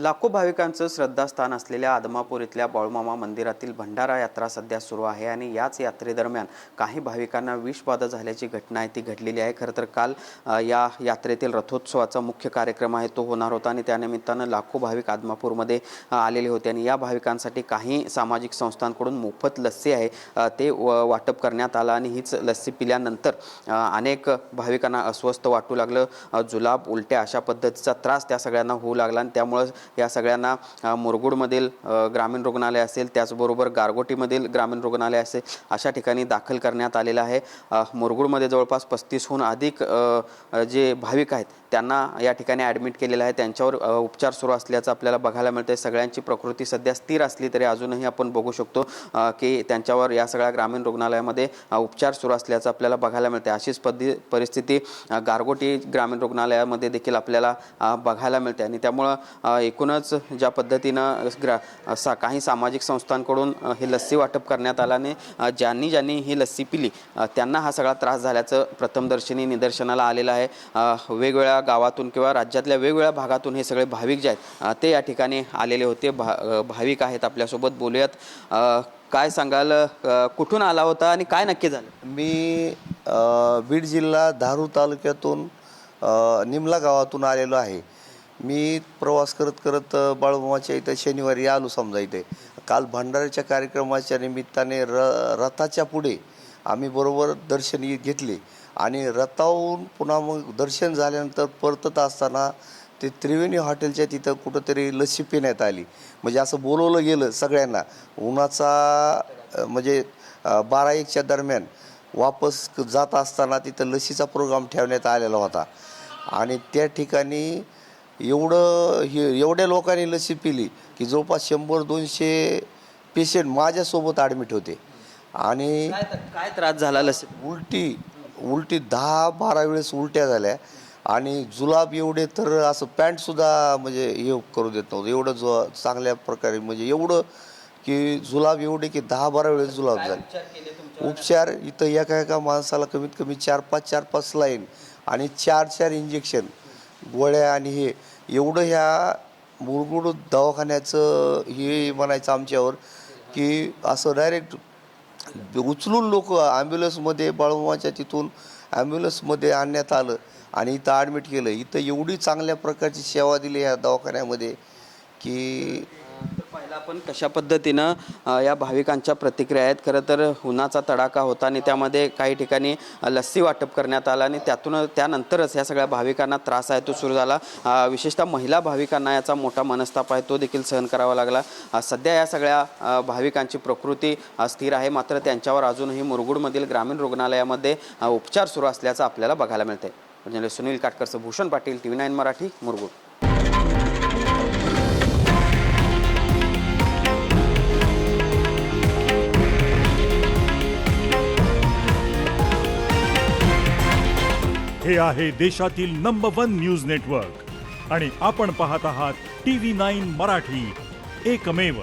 लाखो भाविकांचं श्रद्धास्थान असलेल्या आदमापूर इथल्या बाळूमामा मंदिरातील भंडारा यात्रा सध्या सुरू आहे आणि याच यात्रेदरम्यान काही भाविकांना विषबाधा झाल्याची घटना आहे ती घडलेली आहे। खरं तर काल या यात्रेतील रथोत्सवाचा मुख्य कार्यक्रम आहे तो होणार होता आणि त्यानिमित्तानं लाखो भाविक आदमापूरमध्ये आलेले होते आणि या भाविकांसाठी काही सामाजिक संस्थांकडून मोफत लस्सी आहे ते वाटप करण्यात आलं आणि हीच लस्सी पिल्यानंतर अनेक भाविकांना अस्वस्थ वाटू लागलं, जुलाब, उलट्या अशा पद्धतीचा त्रास त्या सगळ्यांना होऊ लागला आणि त्यामुळे या सगळ्यांना मुरगुडमधील ग्रामीण रुग्णालय असेल त्याचबरोबर गारगोटीमधील ग्रामीण रुग्णालय असेल अशा ठिकाणी दाखल करण्यात आलेलं आहे। मुरगुडमध्ये जवळपास 35हून अधिक जे भाविक आहेत त्यांना या ठिकाणी ॲडमिट केलेलं आहे, त्यांच्यावर उपचार सुरू असल्याचं आपल्याला बघायला मिळते। सगळ्यांची प्रकृती सध्या स्थिर असली तरी अजूनही आपण बघू शकतो की त्यांच्यावर या सगळ्या ग्रामीण रुग्णालयामध्ये उपचार सुरू असल्याचं आपल्याला बघायला मिळते। अशीच परिस्थिती गारगोटी ग्रामीण रुग्णालयामध्ये देखील आपल्याला बघायला मिळते आणि त्यामुळं एकूणच ज्या पद्धतीनं काही सामाजिक संस्थांकडून हे लस्सी वाटप करण्यात आल्याने ज्यांनी ही लस्सी पिली त्यांना हा सगळा त्रास झाल्याचं प्रथमदर्शनी निदर्शनाला आलेलं आहे। वेगवेगळ्या गावातून किंवा राज्यातल्या वेगवेगळ्या भागातून हे सगळे भाविक जे आहेत ते या ठिकाणी आलेले होते। भाविक आहेत आपल्यासोबत, बोलूयात। काय सांगाल, कुठून आला होता आणि काय नक्की झालं? मी बीड जिल्हा धारूर तालुक्यातून निमला गावातून आलेलो आहे। मी प्रवास करत बाळूमामाच्या इथं शनिवारी आलो समजा इथे। काल भंडाऱ्याच्या कार्यक्रमाच्या निमित्ताने रथाच्या पुढे आम्ही बरोबर दर्शन घेतले आणि रथावरून पुन्हा मग दर्शन झाल्यानंतर परतत असताना ते त्रिवेणी हॉटेलच्या तिथं कुठंतरी लस्सी पिण्यात आली। म्हणजे असं बोलवलं गेलं सगळ्यांना। उन्हाचा म्हणजे 12-1च्या दरम्यान वापस जात असताना तिथं लस्सीचा प्रोग्राम ठेवण्यात आलेला होता आणि त्या ठिकाणी एवढ्या लोकांनी लस्सी पिली की जवळपास 100-200 पेशंट माझ्यासोबत ॲडमिट होते आणि काय त्रास झाला? लस्सी उलटी 10-12 वेळेस उलट्या झाल्या आणि जुलाब एवढे तर असं पॅन्टसुद्धा म्हणजे हे करू देत नव्हतं एवढं चांगल्या प्रकारे, म्हणजे एवढं की जुलाब एवढे की 10-12 वेळेस जुलाब झाले। उपचार इथं एका माणसाला कमीत कमी 4-5 लाईन आणि 4 इंजेक्शन गोळ्या आणि हे एवढं ह्या मुरगुड दवाखान्याचं हे म्हणायचं आमच्यावर की असं डायरेक्ट उचलून लोक ॲम्ब्युलन्समध्ये बाळूमामाच्या तिथून ॲम्ब्युलन्समध्ये आणण्यात आलं आणि इथं ॲडमिट केलं। इथं एवढी चांगल्या प्रकारची सेवा दिली ह्या दवाखान्यामध्ये की पाहिलं आपण कशा पद्धतीनं या भाविकांच्या प्रतिक्रिया आहेत। खरं तर उन्हाचा तडाखा होता आणि त्यामध्ये काही ठिकाणी लस्सी वाटप करण्यात आलं आणि त्यानंतरच या सगळ्या भाविकांना त्रास आहे तो सुरू झाला। विशेषतः महिला भाविकांना याचा मोठा मनस्ताप आहे तो देखील सहन करावा लागला। सध्या या सगळ्या भाविकांची प्रकृती स्थिर आहे, मात्र त्यांच्यावर अजूनही मुरगुडमधील ग्रामीण रुग्णालयामध्ये उपचार सुरू असल्याचं आपल्याला बघायला मिळते। जर्नलिस्ट सुनील काटकरसह भूषण पाटील, TV9 मराठी, मुरगुड। हे आहे देशातील नंबर 1 न्यूज नेटवर्क आणि आपण पाहत आहात TV9 मराठी, एकमेव।